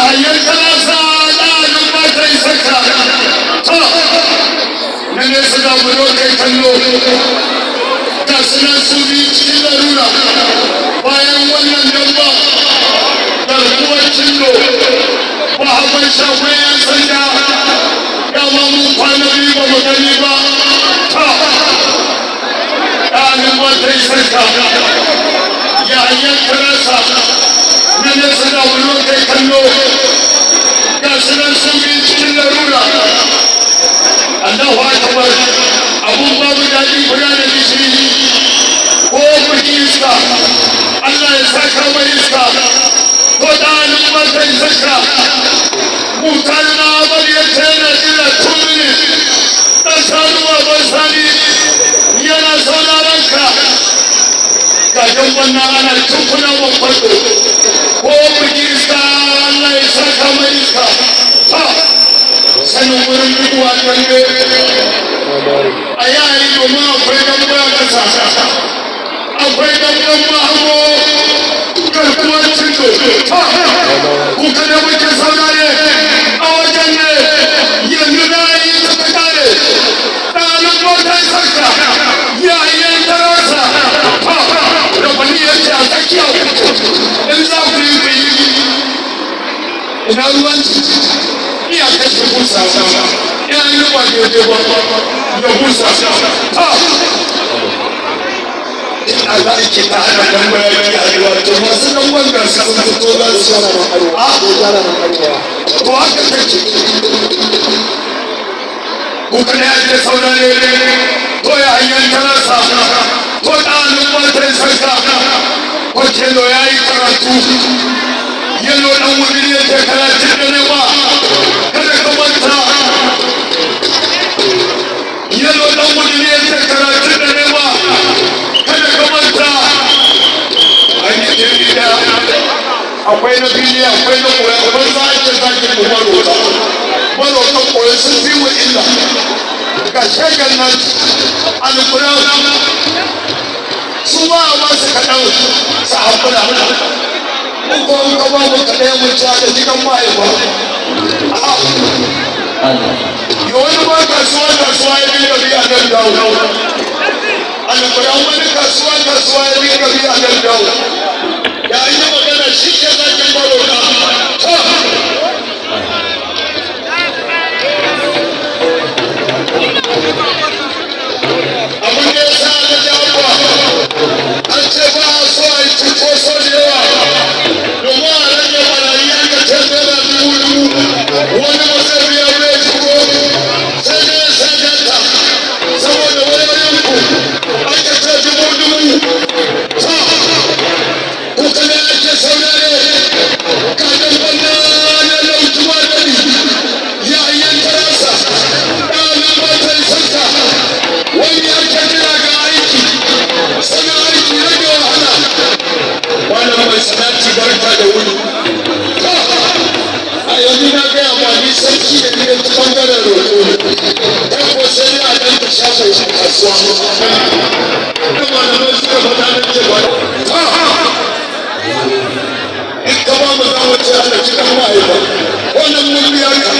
hanyar kalasa ɗanin mata isaka na nesa da bulo kai kallo ga sunan su biyu cikin larura bayan wannan damba garkuwan cindo ba haɓar shafai yan sanda dama mun kwana biyu ba mu gani ba ɗanin mata isaka ya hanyar kalasa na nesa da bulo kai kallo ga sunan su biyu cikin larura Allahu akbar abun babu daɗi guda da gishiri ko kuɗi iska Allah ya saka mai iska ko ɗanin mata isaka mutan na bari ya ce na jira tumini ɗan sanuwa ban sani yana sauraron ka gajen wannan ana tukuna ban farko ko kuɗi iska Allah ya saka mai iska sanin wurin dubuwa dambe a yayi domin akwai dambe a ƙasa akwai damben mahago garkuwan cindo kuka da muke saurare a wajen ne yanzu na yi ta kare ɗanin motar sarka yayin darasa da wani yanci a tsakiya in za ku yi bayi ina ruwan iya kashe busa ina yi ba daidai ba da busa a za a ke ta hana dan bayani a ruwa to masu dan wanda su sun fito za su to haka take kuka ne ake saurare ko ya hanyar tarasa ko ɗanin matan sarka ko kelo ya yi karatu yalo ɗan wuri ne ke karatun da nema kada ka manta yalo ɗan wuri ne ke karatun da nema kada ka manta ainihin gida akwai na fili akwai na koya akwai za a ke zaki da marota marotan koya sun fi wa illa ga shagar nan alkura su ba a masu kaɗan su haɓuna ko ka ba mu kaɗai mu ci da cikin mahaifa wani ba kasuwa ya dinga biya nan dawo alƙuran wani kasuwa ya dinga biya nan dawo ya yi magana shi ke zakin barota abin da ya sa na jawo an ce ba a so a yi cuto so da yawa domin a rage barayi an ka ce naira dubu wani masar biya bai shigo sai da ya sadanta saboda wayoyin ku an ka ce dubu ta kuka ne ake saurare kajan banda na lautuwa dani yayin tarasa ɗanin matan santa wani ake kira ga aiki sana aiki rage wahala wani mai sanati barka da wuri a yanzu na gaya ma ni sarki da ni da ta bangaren roƙo ɗan ko sai a ɗan ta shafa shi kasuwa ɗan malamai suka faɗa na ce ba in ka ba mu za mu ce ana cikin ma'aikata wannan mun biya ka